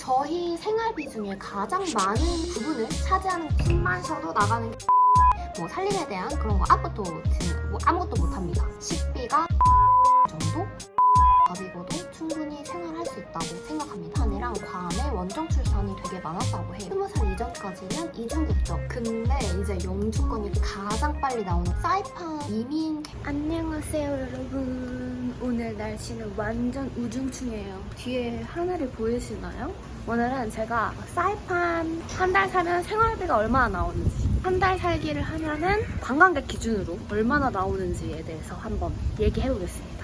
저희 생활비 중에 가장 많은 부분을 차지하는 숨만 쉬어도 나가는 뭐 살림에 대한 그런 거 아무것도 못합니다. 식비가 정도? 가지고도 충분히 생활할 수 있다고 생각합니다. 아내랑 괌에 원정 출산이 되게 많았다고 해요. 20살 이전까지는 이중 국적. 근데 이제 영주권이 가장 빨리 나오는 사이판 이민. 안녕하세요 여러분. 오늘 날씨는 완전 우중충해요. 뒤에 하늘이 보이시나요? 오늘은 제가 사이판 한 달 살면 생활비가 얼마나 나오는지, 한 달 살기를 하면은 관광객 기준으로 얼마나 나오는지에 대해서 한번 얘기해 보겠습니다.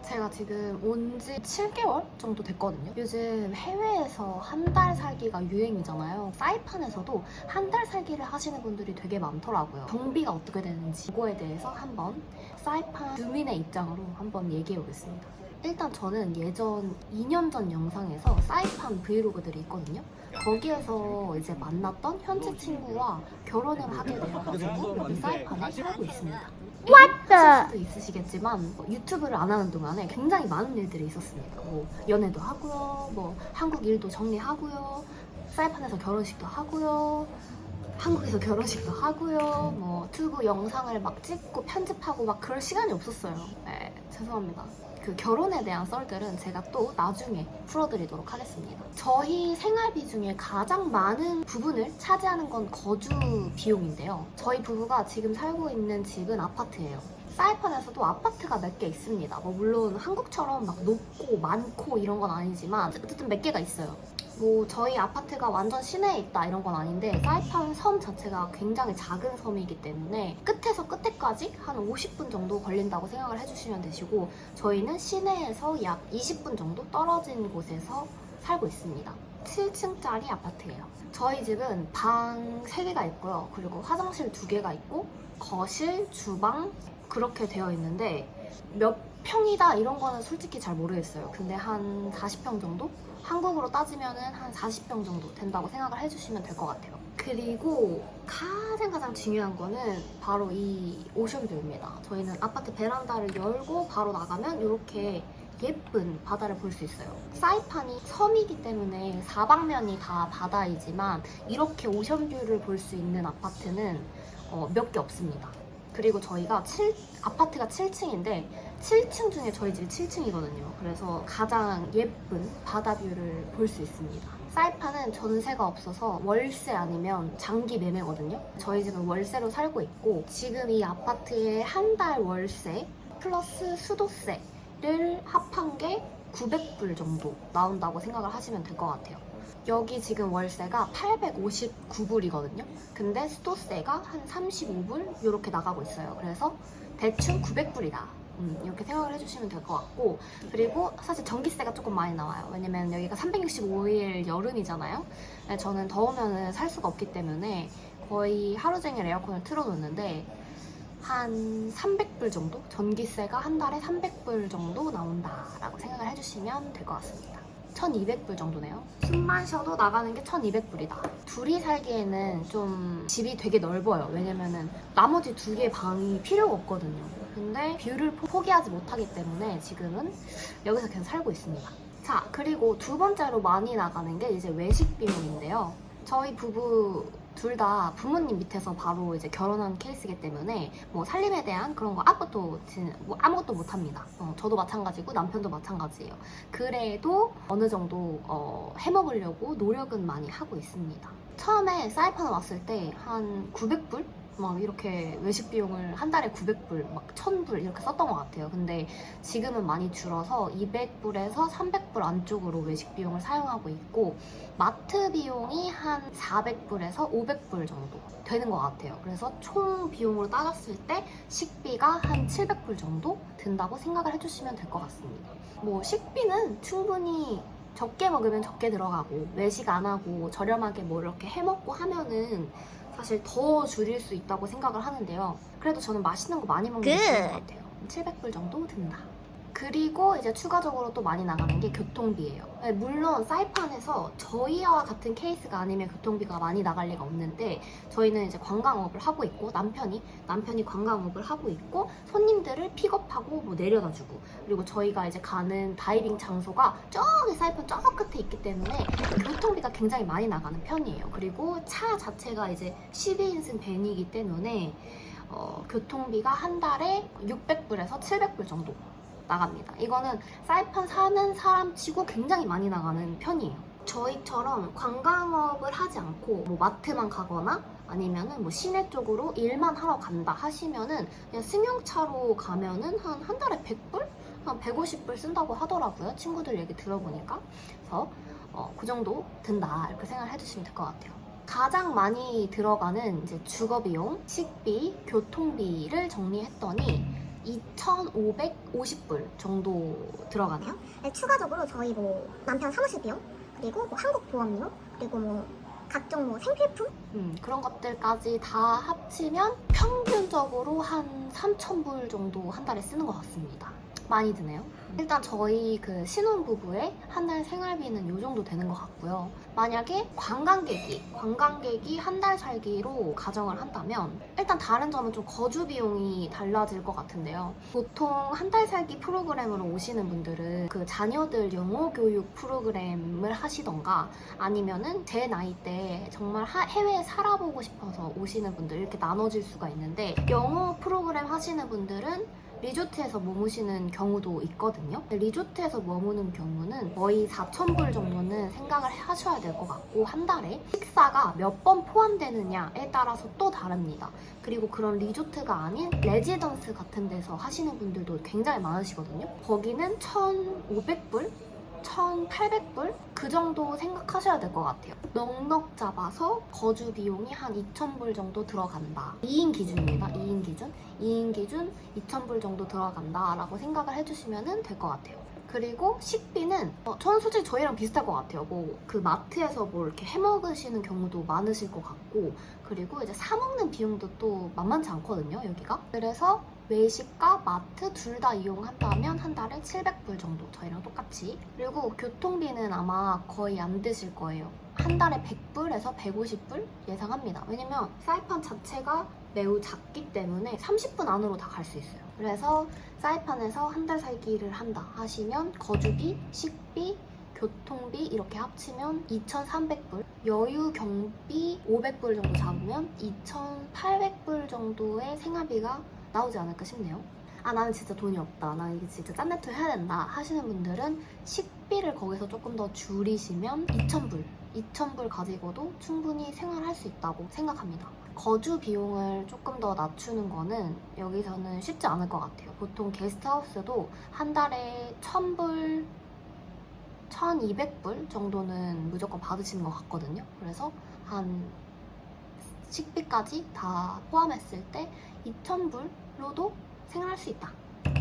제가 지금 온 지 7개월 정도 됐거든요. 요즘 해외에서 한 달 살기가 유행이잖아요. 사이판에서도 한 달 살기를 하시는 분들이 되게 많더라고요. 경비가 어떻게 되는지 그거에 대해서 한번 사이판 주민의 입장으로 한번 얘기해 보겠습니다. 일단 저는 예전 2년 전 영상에서 사이판 브이로그들이 있거든요. 거기에서 이제 만났던 현지 친구와 결혼을 하게 되어가지고 여기 사이판에 살고 있습니다. 하실 수도 있으시겠지만 유튜브를 안 하는 동안에 굉장히 많은 일들이 있었습니다. 뭐 연애도 하고요, 뭐 한국 일도 정리하고요, 사이판에서 결혼식도 하고요, 한국에서 결혼식도 하고요, 뭐 유튜브 영상을 막 찍고 편집하고 막 그럴 시간이 없었어요. 네, 죄송합니다. 그 결혼에 대한 썰들은 제가 또 나중에 풀어드리도록 하겠습니다. 저희 생활비 중에 가장 많은 부분을 차지하는 건 거주 비용인데요. 저희 부부가 지금 살고 있는 집은 아파트예요. 사이판에서도 아파트가 몇 개 있습니다. 뭐 물론 한국처럼 막 높고 많고 이런 건 아니지만 어쨌든 몇 개가 있어요. 뭐 저희 아파트가 완전 시내에 있다 이런 건 아닌데 사이판 섬 자체가 굉장히 작은 섬이기 때문에 끝에서 끝에까지 한 50분 정도 걸린다고 생각을 해주시면 되시고, 저희는 시내에서 약 20분 정도 떨어진 곳에서 살고 있습니다. 7층짜리 아파트예요. 저희 집은 방 3개가 있고요. 그리고 화장실 2개가 있고 거실, 주방 그렇게 되어 있는데 몇 평이다 이런 거는 솔직히 잘 모르겠어요. 근데 한 40평 정도? 한국으로 따지면은 한 40평 정도 된다고 생각을 해주시면 될 것 같아요. 그리고 가장 중요한 거는 바로 이 오션뷰입니다. 저희는 아파트 베란다를 열고 바로 나가면 이렇게 예쁜 바다를 볼 수 있어요. 사이판이 섬이기 때문에 사방면이 다 바다이지만 이렇게 오션뷰를 볼 수 있는 아파트는 몇 개 없습니다. 그리고 저희가 아파트가 7층인데 7층 중에 저희 집이 7층이거든요. 그래서 가장 예쁜 바다뷰를 볼 수 있습니다. 사이판은 전세가 없어서 월세 아니면 장기 매매거든요. 저희 집은 월세로 살고 있고 지금 이 아파트의 한 달 월세 플러스 수도세를 합한 게 900불 정도 나온다고 생각을 하시면 될 것 같아요. 여기 지금 월세가 859불이거든요. 근데 수도세가 한 35불 이렇게 나가고 있어요. 그래서 대충 900불이다. 이렇게 생각을 해주시면 될 것 같고, 그리고 사실 전기세가 조금 많이 나와요. 왜냐면 여기가 365일 여름이잖아요. 저는 더우면 살 수가 없기 때문에 거의 하루 종일 에어컨을 틀어놓는데 한 300불 정도? 전기세가 한 달에 300불 정도 나온다라고 생각을 해주시면 될 것 같습니다. 1200불 정도네요. 숨만 쉬어도 나가는 게 1200불이다. 둘이 살기에는 좀 집이 되게 넓어요. 왜냐면은 나머지 2개의 방이 필요가 없거든요. 근데 뷰를 포기하지 못하기 때문에 지금은 여기서 계속 살고 있습니다. 자, 그리고 두 번째로 많이 나가는 게 이제 외식 비용인데요. 저희 부부 둘 다 부모님 밑에서 바로 이제 결혼한 케이스이기 때문에 뭐 살림에 대한 그런 거 아무것도 못합니다. 저도 마찬가지고 남편도 마찬가지예요. 그래도 어느 정도 해먹으려고 노력은 많이 하고 있습니다. 처음에 사이판에 왔을 때 한 900불? 막 이렇게 외식 비용을 한 달에 900불, 막 1000불 이렇게 썼던 것 같아요. 근데 지금은 많이 줄어서 200불에서 300불 안쪽으로 외식 비용을 사용하고 있고, 마트 비용이 한 400불에서 500불 정도 되는 것 같아요. 그래서 총 비용으로 따졌을 때 식비가 한 700불 정도 든다고 생각을 해주시면 될 것 같습니다. 뭐 식비는 충분히 적게 먹으면 적게 들어가고 외식 안 하고 저렴하게 뭐 이렇게 해먹고 하면은 사실 더 줄일 수 있다고 생각을 하는데요. 그래도 저는 맛있는 거 많이 먹는 게 좋은 것 같아요. 700불 정도 든다. 그리고 이제 추가적으로 또 많이 나가는 게 교통비예요. 물론 사이판에서 저희와 같은 케이스가 아니면 교통비가 많이 나갈 리가 없는데, 저희는 이제 관광업을 하고 있고 남편이 관광업을 하고 있고 손님들을 픽업하고 뭐 내려다주고, 그리고 저희가 이제 가는 다이빙 장소가 저기 사이판 저 끝에 있기 때문에 교통비가 굉장히 많이 나가는 편이에요. 그리고 차 자체가 이제 12인승 밴이기 때문에 교통비가 한 달에 600불에서 700불 정도 나갑니다. 이거는 사이판 사는 사람 치고 굉장히 많이 나가는 편이에요. 저희처럼 관광업을 하지 않고 뭐 마트만 가거나 아니면은 뭐 시내 쪽으로 일만 하러 간다 하시면은 그냥 승용차로 가면은 한 달에 100불? 한 150불 쓴다고 하더라고요. 친구들 얘기 들어보니까. 그래서 그 정도 든다 이렇게 생각을 해주시면 될 것 같아요. 가장 많이 들어가는 이제 주거비용, 식비, 교통비를 정리했더니 2,550불 정도 들어가네요. 네, 추가적으로 저희 뭐 남편 사무실 비용, 그리고 뭐 한국 보험료, 그리고 뭐 각종 뭐 생필품, 그런 것들까지 다 합치면 평균적으로 한 3,000불 정도 한 달에 쓰는 것 같습니다. 많이 드네요. 일단 저희 그 신혼부부의 한 달 생활비는 이 정도 되는 것 같고요. 만약에 관광객이 한 달 살기로 가정을 한다면 일단 다른 점은 좀 거주 비용이 달라질 것 같은데요. 보통 한 달 살기 프로그램으로 오시는 분들은 그 자녀들 영어 교육 프로그램을 하시던가 아니면은 제 나이 때 정말 해외에 살아보고 싶어서 오시는 분들 이렇게 나눠질 수가 있는데 영어 프로그램 하시는 분들은 리조트에서 머무시는 경우도 있거든요. 리조트에서 머무는 경우는 거의 4,000불 정도는 생각을 하셔야 될 것 같고 한 달에 식사가 몇 번 포함되느냐에 따라서 또 다릅니다. 그리고 그런 리조트가 아닌 레지던스 같은 데서 하시는 분들도 굉장히 많으시거든요. 거기는 1,500불? 1,800불? 그 정도 생각하셔야 될 것 같아요. 넉넉 잡아서 거주 비용이 한 2,000불 정도 들어간다. 2인 기준입니다. 2인 기준. 2인 기준 2,000불 정도 들어간다 라고 생각을 해주시면 될 것 같아요. 그리고 식비는 저는 솔직히 저희랑 비슷할 것 같아요. 뭐 그 마트에서 뭐 이렇게 해 먹으시는 경우도 많으실 것 같고 그리고 이제 사 먹는 비용도 또 만만치 않거든요, 여기가. 그래서 외식과 마트 둘 다 이용한다면 한 달에 700불 정도 저희랑 똑같이. 그리고 교통비는 아마 거의 안 드실 거예요. 한 달에 100불에서 150불 예상합니다. 왜냐면 사이판 자체가 매우 작기 때문에 30분 안으로 다 갈 수 있어요. 그래서 사이판에서 한 달 살기를 한다 하시면 거주비, 식비, 교통비 이렇게 합치면 2,300불, 여유 경비 500불 정도 잡으면 2,800불 정도의 생활비가 나오지 않을까 싶네요. 아 나는 진짜 돈이 없다, 나 이게 진짜 짠내투 해야 된다 하시는 분들은 식비를 거기서 조금 더 줄이시면 2,000불 가지고도 충분히 생활할 수 있다고 생각합니다. 거주 비용을 조금 더 낮추는 거는 여기서는 쉽지 않을 것 같아요. 보통 게스트하우스도 한 달에 1,000불, 1,200불 정도는 무조건 받으시는 것 같거든요. 그래서 한 식비까지 다 포함했을 때 2,000불로도 생활할 수 있다.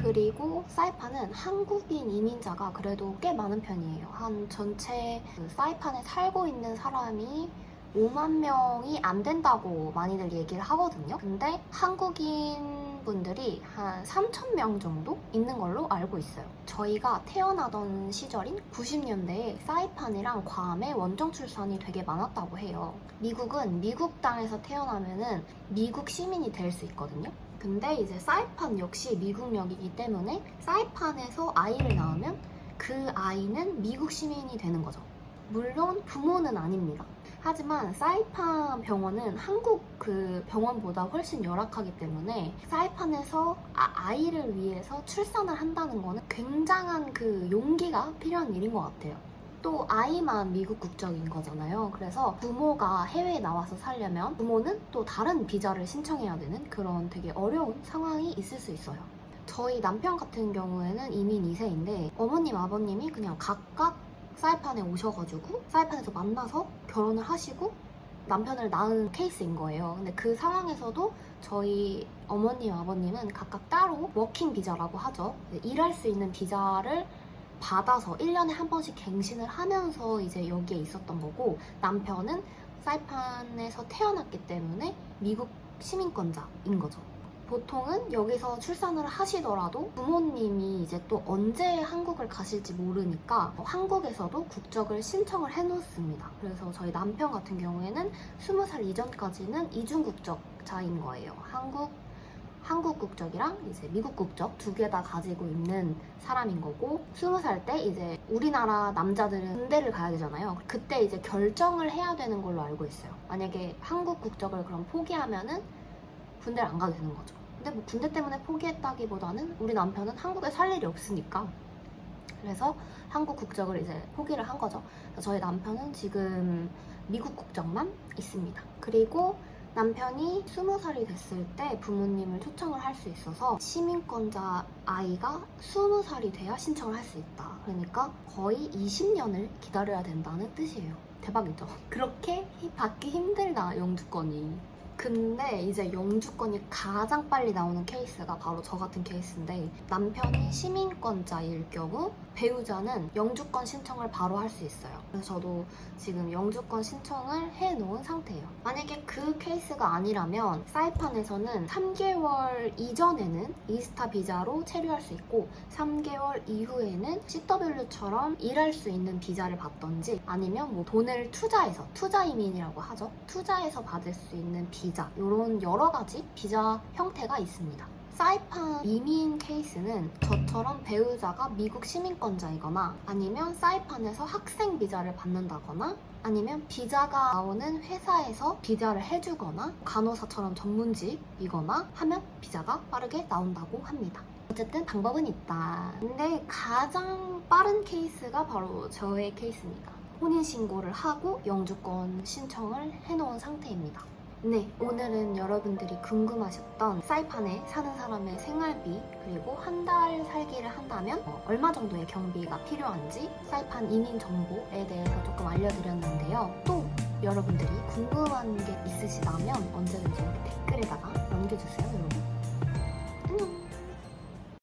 그리고 사이판은 한국인 이민자가 그래도 꽤 많은 편이에요. 한 전체 그 사이판에 살고 있는 사람이 5만 명이 안 된다고 많이들 얘기를 하거든요. 근데 한국인 분들이 한 3,000명 정도 있는 걸로 알고 있어요. 저희가 태어나던 시절인 90년대에 사이판이랑 괌에 원정 출산이 되게 많았다고 해요. 미국은 미국 땅에서 태어나면은 미국 시민이 될 수 있거든요. 근데 이제 사이판 역시 미국령이기 때문에 사이판에서 아이를 낳으면 그 아이는 미국 시민이 되는 거죠. 물론 부모는 아닙니다. 하지만 사이판 병원은 한국 그 병원보다 훨씬 열악하기 때문에 사이판에서 아이를 위해서 출산을 한다는 거는 굉장한 그 용기가 필요한 일인 것 같아요. 또 아이만 미국 국적인 거잖아요. 그래서 부모가 해외에 나와서 살려면 부모는 또 다른 비자를 신청해야 되는 그런 되게 어려운 상황이 있을 수 있어요. 저희 남편 같은 경우에는 이민 2세인데 어머님, 아버님이 그냥 각각 사이판에 오셔가지고 사이판에서 만나서 결혼을 하시고 남편을 낳은 케이스인 거예요. 근데 그 상황에서도 저희 어머님, 아버님은 각각 따로 워킹 비자라고 하죠. 일할 수 있는 비자를 받아서 1년에 한 번씩 갱신을 하면서 이제 여기에 있었던 거고 남편은 사이판에서 태어났기 때문에 미국 시민권자인 거죠. 보통은 여기서 출산을 하시더라도 부모님이 이제 또 언제 한국을 가실지 모르니까 한국에서도 국적을 신청을 해놓습니다. 그래서 저희 남편 같은 경우에는 20살 이전까지는 이중국적자인 거예요. 한국 국적이랑 이제 미국 국적 두 개 다 가지고 있는 사람인 거고 20살 때 이제 우리나라 남자들은 군대를 가야 되잖아요. 그때 이제 결정을 해야 되는 걸로 알고 있어요. 만약에 한국 국적을 그럼 포기하면은 군대를 안 가도 되는 거죠. 근데 뭐 군대 때문에 포기했다기보다는 우리 남편은 한국에 살 일이 없으니까 그래서 한국 국적을 이제 포기를 한 거죠. 그래서 저희 남편은 지금 미국 국적만 있습니다. 그리고 남편이 20살이 됐을 때 부모님을 초청을 할 수 있어서 시민권자 아이가 20살이 돼야 신청을 할 수 있다. 그러니까 거의 20년을 기다려야 된다는 뜻이에요. 대박이죠? 그렇게 받기 힘들다, 영주권이. 근데 이제 영주권이 가장 빨리 나오는 케이스가 바로 저 같은 케이스인데 남편이 시민권자일 경우 배우자는 영주권 신청을 바로 할 수 있어요. 그래서 저도 지금 영주권 신청을 해놓은 상태예요. 만약에 그 케이스가 아니라면 사이판에서는 3개월 이전에는 이스타 비자로 체류할 수 있고 3개월 이후에는 CW처럼 일할 수 있는 비자를 받던지 아니면 뭐 돈을 투자해서 투자 이민이라고 하죠. 투자해서 받을 수 있는 비자 이런 여러 가지 비자 형태가 있습니다. 사이판 이민 케이스는 저처럼 배우자가 미국 시민권자이거나 아니면 사이판에서 학생 비자를 받는다거나 아니면 비자가 나오는 회사에서 비자를 해주거나 간호사처럼 전문직이거나 하면 비자가 빠르게 나온다고 합니다. 어쨌든 방법은 있다. 근데 가장 빠른 케이스가 바로 저의 케이스입니다. 혼인신고를 하고 영주권 신청을 해놓은 상태입니다. 네, 오늘은 여러분들이 궁금하셨던 사이판에 사는 사람의 생활비 그리고 한 달 살기를 한다면 얼마 정도의 경비가 필요한지 사이판 이민 정보에 대해서 조금 알려드렸는데요. 또 여러분들이 궁금한 게 있으시다면 언제든지 여기 댓글에다가 남겨주세요, 여러분.